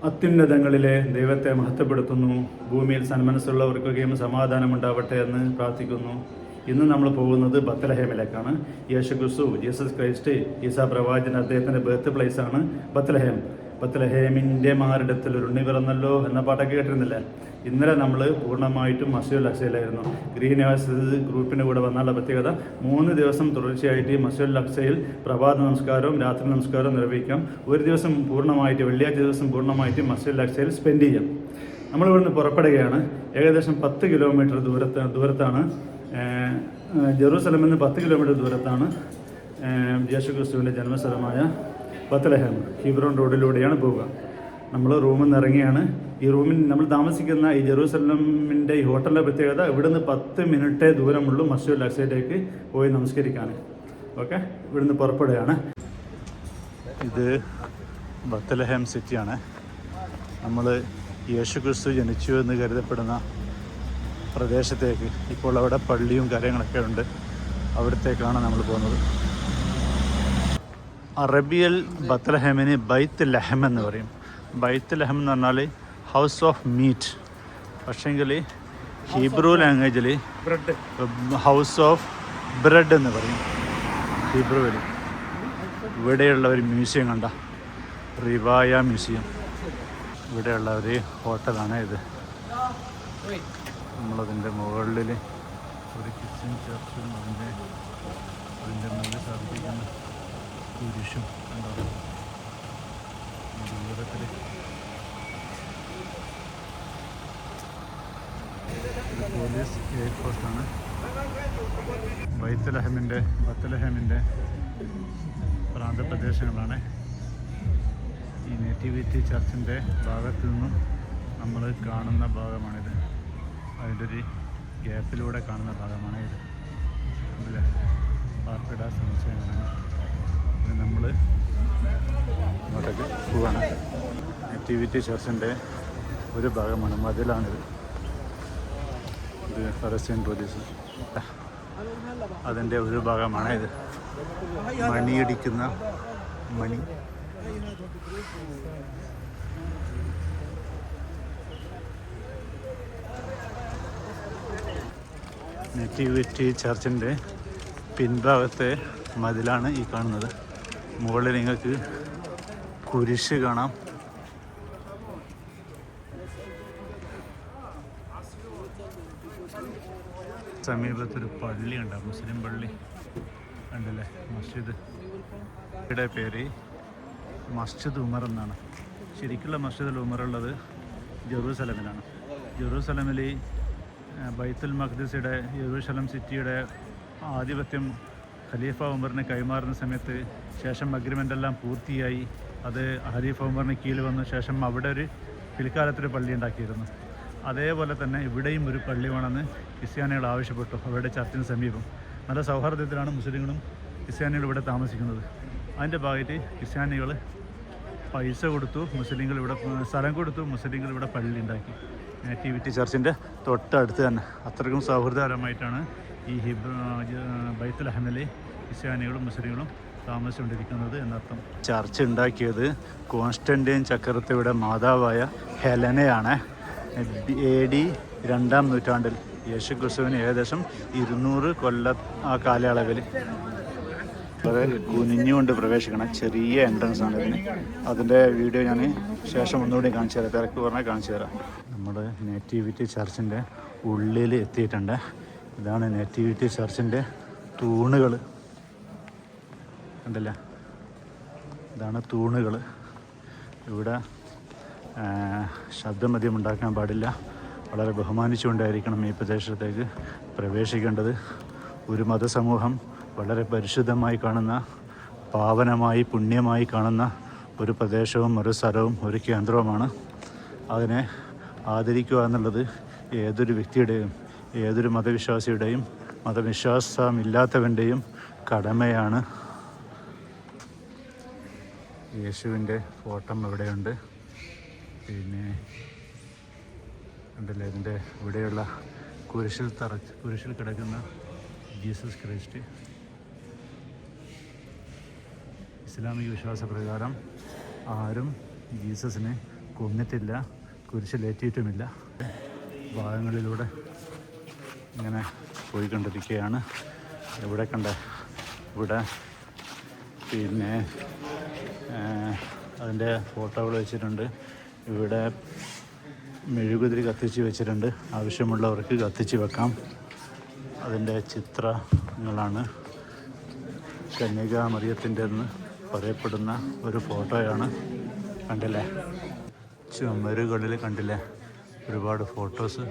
അത്യുന്നതങ്ങളിലെ ദൈവത്തെ മഹത്വപ്പെടുത്തുന്നു. ഭൂമിയിൽ സന്മനസ്സുള്ളവർക്കൊക്കെയും സമാധാനമുണ്ടാവട്ടെ എന്ന് പ്രാർത്ഥിക്കുന്നു. ഇന്ന് നമ്മൾ പോകുന്നത് ബത്ലഹേമിലേക്കാണ്. യേശുക്രിസ്തു, ജീസസ് ക്രൈസ്റ്റ്, ഈസാ പ്രവാചകൻ, അദ്ദേഹത്തിൻ്റെ ബർത്ത് പ്ലേസ് ആണ് ബത്ലഹേം. ബത്ലഹേമിൻ്റെ മാറിടത്തിൽ ഒരു ഉണ്ണി പിറന്നല്ലോ എന്ന പാട്ടൊക്കെ കേട്ടിരുന്നില്ലേ? ഇന്നലെ നമ്മൾ പൂർണ്ണമായിട്ടും മസ്ജിദുൽ അക്സയിലായിരുന്നു. ഗ്രീൻ ഹൗസ് ഗ്രൂപ്പിൻ്റെ കൂടെ വന്നുള്ള പ്രത്യേകത 3 ദിവസം തുടർച്ചയായിട്ട് മസ്ജിദുൽ അക്സയിൽ പ്രഭാത നമസ്കാരവും രാത്രി നമസ്കാരവും നിർവഹിക്കാം. ഒരു ദിവസം പൂർണ്ണമായിട്ട്, വെള്ളിയാഴ്ച ദിവസം പൂർണ്ണമായിട്ട് മസ്ജിദുൽ അക്സയിൽ സ്പെൻഡ് ചെയ്യാം. നമ്മളിവിടുന്ന് പുറപ്പെടുകയാണ്. ഏകദേശം 10 കിലോമീറ്റർ ദൂരത്താണ് ജെറൂസലമിൽ നിന്ന് 10 കിലോമീറ്റർ ദൂരത്താണ് യേശുക്രിസ്തുവിൻ്റെ ജന്മസ്ഥലമായ ബത്ലഹേം. ഹീബ്രോൺ റോഡിലൂടെയാണ് പോവുക. നമ്മൾ റൂമിൽ നിന്ന് ഇറങ്ങിയാണ്. ഈ റൂമിൽ നമ്മൾ താമസിക്കുന്ന ഈ ജെറൂസലമിൻ്റെ ഈ ഹോട്ടലിൻ്റെ പ്രത്യേകത, ഇവിടുന്ന് 10 മിനിറ്റേ ദൂരമുള്ളൂ മസ്ജിദുൽ അക്സയിലേക്ക് പോയി നമസ്കരിക്കാൻ. ഓക്കെ, ഇവിടുന്ന് പുറപ്പെടുകയാണ്. ഇത് ബത്ലഹേം സിറ്റിയാണ്. നമ്മൾ യേശുക്രിസ്തു ജനിച്ചു എന്ന് കരുതപ്പെടുന്ന പ്രദേശത്തേക്ക്, ഇപ്പോൾ അവിടെ പള്ളിയും കാര്യങ്ങളൊക്കെ ഉണ്ട്, അവിടത്തേക്കാണ് നമ്മൾ പോകുന്നത്. അറബിയൽ ബത്ലഹേമിന് ബൈത്ത് ലഹം എന്ന് പറയും. ബൈത്ത് ലഹം എന്ന് പറഞ്ഞാൽ ഹൗസ് ഓഫ് മീറ്റ്. പക്ഷേങ്കിൽ ഹീബ്രു ലാംഗ്വേജിൽ ഹൗസ് ഓഫ് ബ്രെഡ് എന്ന് പറയും ഹീബ്രുവിൽ. ഇവിടെയുള്ള ഒരു മ്യൂസിയം കണ്ട, റിവായ മ്യൂസിയം. ഇവിടെയുള്ള ഒരു ഹോട്ടലാണ് ഇത്. നമ്മളതിൻ്റെ മുകളിൽ ഒരു ക്രിസ്ത്യൻ ചർച്ചും അതിൻ്റെ മുകളിൽ സ്ഥാപിക്കുന്ന കുരിശും ഉണ്ടാകും. ദൂരത്തിൽ പോലീസ് എയർ പോസ്റ്റാണ്. ബത്ലഹേമിൻ്റെ പ്രാന്തപ്രദേശങ്ങളാണ്. ഈ നേറ്റിവിറ്റി ചർച്ചിൻ്റെ ഭാഗത്തു നിന്നും നമ്മൾ കാണുന്ന ഭാഗമാണിത്. അതിൻ്റെ ഒരു ഗ്യാപ്പിലൂടെ കാണുന്ന ഭാഗമാണ് ഇത്. അല്ലേ, പാർപ്പിട സമുച്ചയങ്ങളാണ്. നമ്മൾ ഇങ്ങോട്ടേക്ക് പോവാണ്. നേറ്റിവിറ്റി ചർച്ചിൻ്റെ ഒരു ഭാഗമാണ്, മതിലാണിത്. ഇത് ഫലസ്തീൻ പോലീസ് അതിൻ്റെ ഒരു ഭാഗമാണ് ഇത്. മണിയടിക്കുന്ന മണി. നേറ്റിവിറ്റി ചർച്ചിൻ്റെ പിൻഭാഗത്തെ മതിലാണ് ഈ കാണുന്നത്. മുകളിൽ നിങ്ങൾക്ക് കുരിശ് കാണാം. സമീപത്തൊരു പള്ളി ഉണ്ട്, മുസ്ലിം പള്ളി ഉണ്ടല്ലേ, മസ്ജിദ്. ഇവിടെ പേര് മസ്ജിദ് ഉമർ എന്നാണ്. ശരിക്കുള്ള മസ്ജിദുൽ ഉമർ ഉള്ളത് ജെറൂസലമിലാണ്. ജെറൂസലമിൽ ബൈത്തുൽ മഖ്ദിസിയുടെ, യെരൂശലം സിറ്റിയുടെ ആധിപത്യം ഖലീഫ ഉമറിന് കൈമാറുന്ന സമയത്ത് ശേഷം അഗ്രിമെൻ്റ് എല്ലാം പൂർത്തിയായി അത് ഖലീഫ ഉമറിന് കീഴിൽ വന്ന ശേഷം അവിടെ ഒരു പിൽക്കാലത്തൊരു പള്ളി ഉണ്ടാക്കിയിരുന്നു. അതേപോലെ തന്നെ ഇവിടെയും ഒരു പള്ളി വേണമെന്ന് ക്രിസ്ത്യാനികൾ ആവശ്യപ്പെട്ടു. അവരുടെ ചർച്ചിന് സമീപം നല്ല സൗഹാർദ്ദത്തിലാണ് മുസ്ലിങ്ങളും ക്രിസ്ത്യാനികളും ഇവിടെ താമസിക്കുന്നത്. അതിൻ്റെ ഭാഗമായിട്ട് ക്രിസ്ത്യാനികൾ പൈസ കൊടുത്തു, മുസ്ലിങ്ങൾ ഇവിടെ സ്ഥലം കൊടുത്തു, മുസ്ലിങ്ങൾ ഇവിടെ പള്ളി ഉണ്ടാക്കി. നേറ്റിവിറ്റി ചർച്ചിൻ്റെ തൊട്ടടുത്ത് തന്നെ. അത്രയ്ക്കും സൗഹൃദപരമായിട്ടാണ് ഈ ബൈത്തുൽ ലഹമിലെ ക്രിസ്ത്യാനികളും മുസ്ലിങ്ങളും താമസിച്ചുകൊണ്ടിരിക്കുന്നത് എന്നർത്ഥം. ചർച്ച് ഉണ്ടാക്കിയത് കോൺസ്റ്റന്റൈൻ ചക്രവർത്തിയുടെ മാതാവായ ഹെലനയാണ്. AD 2-ാം നൂറ്റാണ്ടിൽ യേശുക്രിസ്തുവിന് ഏകദേശം 200 കൊല്ലം ആ കാലയളവിൽ. വളരെ കുനിഞ്ഞുകൊണ്ട് പ്രവേശിക്കണം. ചെറിയ എൻട്രൻസ് ആണ് ഇതിന്. അതിൻ്റെ വീഡിയോ ഞാൻ ശേഷം ഒന്നുകൂടി കാണിച്ചു തരാം, തിരക്ക് പറഞ്ഞാൽ കാണിച്ചു തരാം. നമ്മൾ നേറ്റിവിറ്റി ചർച്ചിൻ്റെ ഉള്ളിൽ എത്തിയിട്ടുണ്ട്. ഇതാണ് നേറ്റിവിറ്റി ചർച്ചിൻ്റെ തൂണുകൾ ഉണ്ടല്ലേ, ഇതാണ് തൂണുകൾ. ഇവിടെ ശബ്ദമദ്യം ഉണ്ടാക്കാൻ പാടില്ല. വളരെ ബഹുമാനിച്ചുകൊണ്ടായിരിക്കണം ഈ പ്രദേശത്തേക്ക് പ്രവേശിക്കേണ്ടത്. ഒരു മതസമൂഹം വളരെ പരിശുദ്ധമായി കാണുന്ന, പാവനമായി പുണ്യമായി കാണുന്ന ഒരു പ്രദേശവും ഒരു സ്ഥലവും ഒരു കേന്ദ്രവുമാണ്. അതിനെ ആദരിക്കുക എന്നുള്ളത് ഏതൊരു വ്യക്തിയുടെയും, ഏതൊരു മതവിശ്വാസിയുടെയും, മതവിശ്വാസമില്ലാത്തവൻ്റെയും കടമയാണ്. യേശുവിൻ്റെ ഫോട്ടോ ഇവിടെയുണ്ട്. പിന്നെ ഉണ്ടല്ലേ, ഇതിൻ്റെ ഇവിടെയുള്ള കുരിശിൽ കിടക്കുന്ന ജീസസ് ക്രൈസ്റ്റ്. ഇസ്ലാമിക വിശ്വാസപ്രകാരം ആരും ജീസസിനെ കുന്നിട്ടില്ല, കുരിശിലേറ്റിയിട്ടുമില്ല. ഭാഗങ്ങളിലൂടെ ഇങ്ങനെ പോയിക്കൊണ്ടിരിക്കുകയാണ്. ഇവിടെ ഇവിടെ പിന്നെ അതിൻ്റെ ഫോട്ടോകൾ വെച്ചിട്ടുണ്ട്. ഇവിടെ മെഴുകുതിരി കത്തിച്ച് വെച്ചിട്ടുണ്ട്. ആവശ്യമുള്ളവർക്ക് കത്തിച്ച് വെക്കാം. അതിൻ്റെ ചിത്രങ്ങളാണ്. കന്യകാമറിയത്തിൻ്റെ എന്ന് പറയപ്പെടുന്ന ഒരു ഫോട്ടോയാണ്. കണ്ടില്ലേ? ചുമരുകളിൽ കണ്ടില്ലേ ഒരുപാട് ഫോട്ടോസ്.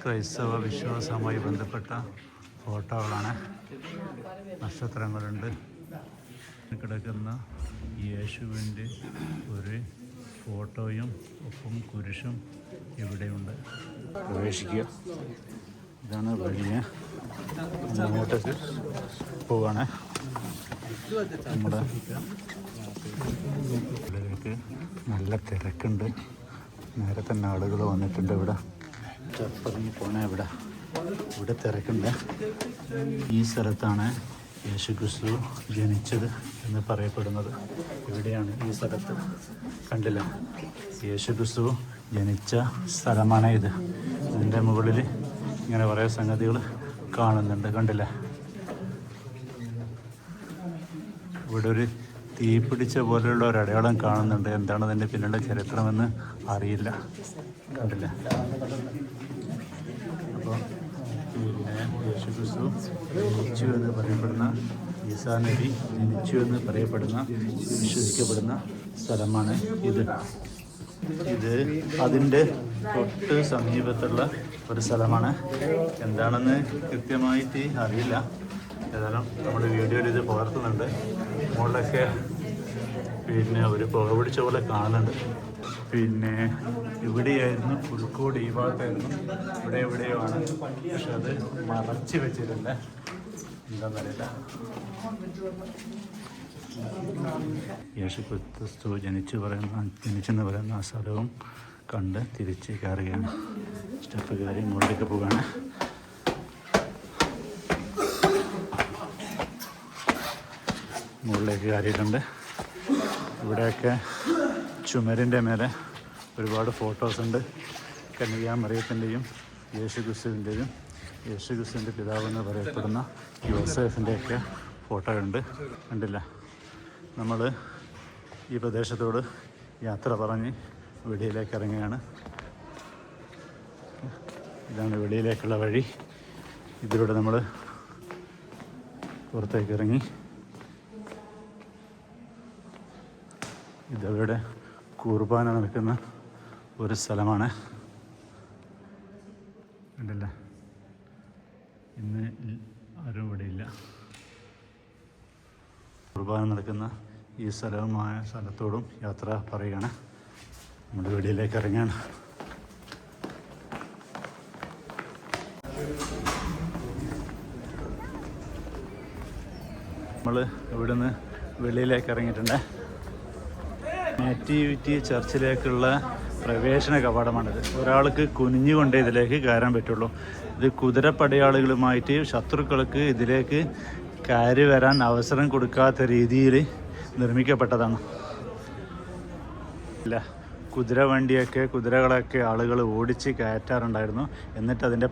ക്രൈസ്തവ വിശ്വാസവുമായി ബന്ധപ്പെട്ട ഫോട്ടോകളാണ്. നക്ഷത്രങ്ങളുണ്ട്. കിടക്കുന്ന യേശുവിൻ്റെ ഒരു ഫോട്ടോയും ഒപ്പം കുരിശും ഇവിടെയുണ്ട്. പ്രവേശിക്കുക. ഇതാണ് വഴിയെ അങ്ങോട്ടേക്ക് പോവാണ്. നമ്മുടെ ഉള്ളിലേക്ക് നല്ല തിരക്കുണ്ട്. നേരെ തന്നെ ആളുകൾ വന്നിട്ടുണ്ട്. ഇവിടെ ചെറുപ്പറങ്ങി പോണേ. ഇവിടെ തിരക്കുണ്ട്. ഈ സ്ഥലത്താണ് യേശുക്രിസ്തു ജനിച്ചത് എന്ന് പറയപ്പെടുന്നത്. ഇവിടെയാണ് ഈ സ്ഥലത്ത്. കണ്ടില്ല? യേശുക്രിസ്തു ജനിച്ച സ്ഥലമാണ് ഇത്. ഇതിൻ്റെ മുകളിൽ ഇങ്ങനെ കുറേ സംഗതികൾ കാണുന്നുണ്ട്. കണ്ടില്ല? ഇവിടെ ഒരു തീപിടിച്ച പോലെയുള്ള ഒരു അടയാളം കാണുന്നുണ്ട്. എന്താണ് അതിൻ്റെ പിന്നിലുള്ള ചരിത്രമെന്ന് അറിയില്ല. കണ്ടില്ല? അപ്പോൾ പിന്നെ യേശുക്രിസ്തു ജനിച്ചു എന്ന് പറയപ്പെടുന്ന, ഈസാ നബി ജനിച്ചു എന്ന് പറയപ്പെടുന്ന, വിശ്വസിക്കപ്പെടുന്ന സ്ഥലമാണ് ഇത്. അതിൻ്റെ തൊട്ട് സമീപത്തുള്ള ഒരു സ്ഥലമാണ്. എന്താണെന്ന് കൃത്യമായിട്ട് അറിയില്ല. ഏതായാലും നമ്മുടെ വീഡിയോയിൽ ഇത് പകർത്തുന്നുണ്ട്. മുകളിലൊക്കെ പിന്നെ ഒരു പുക പിടിച്ച പോലെ കാണുന്നുണ്ട്. പിന്നെ ഇവിടെയായിരുന്നു പുൽക്കോട്, ഈ ഭാഗത്തായിരുന്നു. എവിടെയോ ആണ്, പക്ഷെ അത് മറച്ച് വെച്ചിട്ടുണ്ട്. എന്താണെന്നറിയില്ല. യേശുക്രിസ്തു ജനിച്ചെന്ന് പറയുന്ന ആ സ്ഥലവും കണ്ട് തിരിച്ച് കയറുകയാണ്. സ്റ്റെപ്പ് കയറി മുകളിലേക്ക് പോവുകയാണ്. മുകളിലേക്ക് കയറിയിട്ടുണ്ട്. ഇവിടെയൊക്കെ ചുമരിൻ്റെ മേലെ ഒരുപാട് ഫോട്ടോസുണ്ട്. കന്യകാമറിയത്തിൻ്റെയും യേശുക്രിസ്തുവിൻ്റെയും യേശുക്രിസ്തുവിൻ്റെ പിതാവെന്ന് പറയപ്പെടുന്ന യോസേഫിൻ്റെയൊക്കെ ഫോട്ടോ ഉണ്ട്. കണ്ടില്ല? നമ്മൾ ഈ പ്രദേശത്തോട് യാത്ര പറഞ്ഞ് വെളിയിലേക്ക് ഇറങ്ങുകയാണ്. ഇതാണ് വെളിയിലേക്കുള്ള വഴി. ഇതിലൂടെ നമ്മൾ പുറത്തേക്ക് ഇറങ്ങി. ഇതവിടെ കുർബാന നടക്കുന്ന ഒരു സ്ഥലമാണ്. കണ്ടില്ല? ഇന്ന് ആരും ഇവിടെ ഇല്ല. കുർബാന നടക്കുന്ന ഈ സ്ഥലത്തോടും യാത്ര പറയുകയാണ്. നമ്മുടെ വെളിയിലേക്ക് ഇറങ്ങുകയാണ്. നമ്മൾ ഇവിടുന്ന് വെളിയിലേക്ക് ഇറങ്ങിയിട്ടുണ്ട്. നേറ്റിവിറ്റി ചർച്ചിലേക്കുള്ള പ്രവേശന കവാടമാണിത്. ഒരാൾക്ക് കുനിഞ്ഞുകൊണ്ടേ ഇതിലേക്ക് കയറാൻ പറ്റുള്ളൂ. ഇത് കുതിരപ്പടയാളികളുമായിട്ട് ശത്രുക്കൾക്ക് ഇതിലേക്ക് കയറി വരാൻ അവസരം കൊടുക്കാത്ത രീതിയിൽ നിർമ്മിക്കപ്പെട്ടതാണ്. ഇല്ല, കുതിരകളൊക്കെ ആളുകൾ ഓടിച്ച് കയറ്റാറുണ്ടായിരുന്നു. എന്നിട്ട് അതിൻ്റെ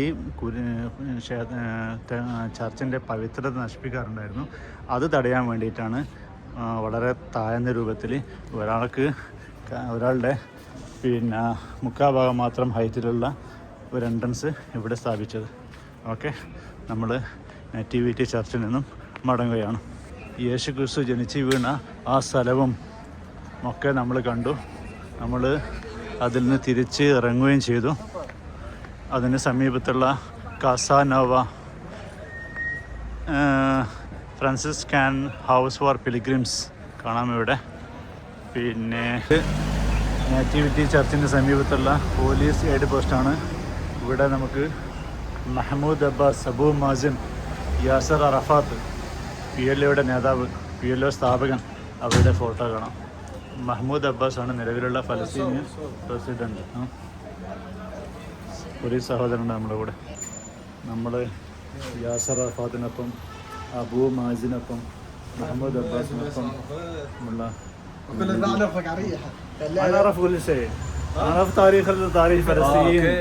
ഈ ചർച്ചിൻ്റെ പവിത്രത നശിപ്പിക്കാറുണ്ടായിരുന്നു. അത് തടയാൻ വേണ്ടിയിട്ടാണ് വളരെ താഴ്ന്ന രൂപത്തിൽ ഒരാളുടെ പിന്നെ മുക്കാഭാഗം മാത്രം ഹൈറ്റിലുള്ള ഒരു എൻട്രൻസ് ഇവിടെ സ്ഥാപിച്ചത്. ഓക്കെ, നമ്മൾ നേറ്റിവിറ്റി ചർച്ചിൽ നിന്നും മടങ്ങുകയാണ്. യേശുക്രിസ്തു ജനിച്ച് വീണ ആ സ്ഥലവും ഒക്കെ നമ്മൾ കണ്ടു. നമ്മൾ അതിൽ നിന്ന് തിരിച്ച് ഇറങ്ങുകയും ചെയ്തു. അതിന് സമീപത്തുള്ള കാസാനോവ ഫ്രാൻസിസ്കൻ ഹൗസ് ഫോർ പിലിഗ്രിംസ് കാണാം ഇവിടെ. പിന്നെ നേറ്റിവിറ്റി ചർച്ചിൻ്റെ സമീപത്തുള്ള പോലീസ് എയ്ഡ് പോസ്റ്റാണ്. ഇവിടെ നമുക്ക് മഹ്മൂദ് അബ്ബാസ്, അബൂ മാസിൻ, യാസർ അറഫാത്ത്, PLOയുടെ നേതാവ്, PLO സ്ഥാപകൻ, അവരുടെ ഫോട്ടോ കാണാം. മഹ്മൂദ് അബ്ബാസ് ആണ് നിലവിലുള്ള ഫലസ്തീനിയൻ പ്രസിഡന്റ്. പോലീസ് സഹോദരനുണ്ട് നമ്മുടെ കൂടെ. നമ്മൾ യാസർ അറഫാത്തിനൊപ്പം, അബൂ മാസിനൊപ്പം, മഹ്മൂദ് അബ്ബാസിനൊപ്പം ഉള്ള أنا أعرف كل شيء. أعرف تاريخ فلسطين.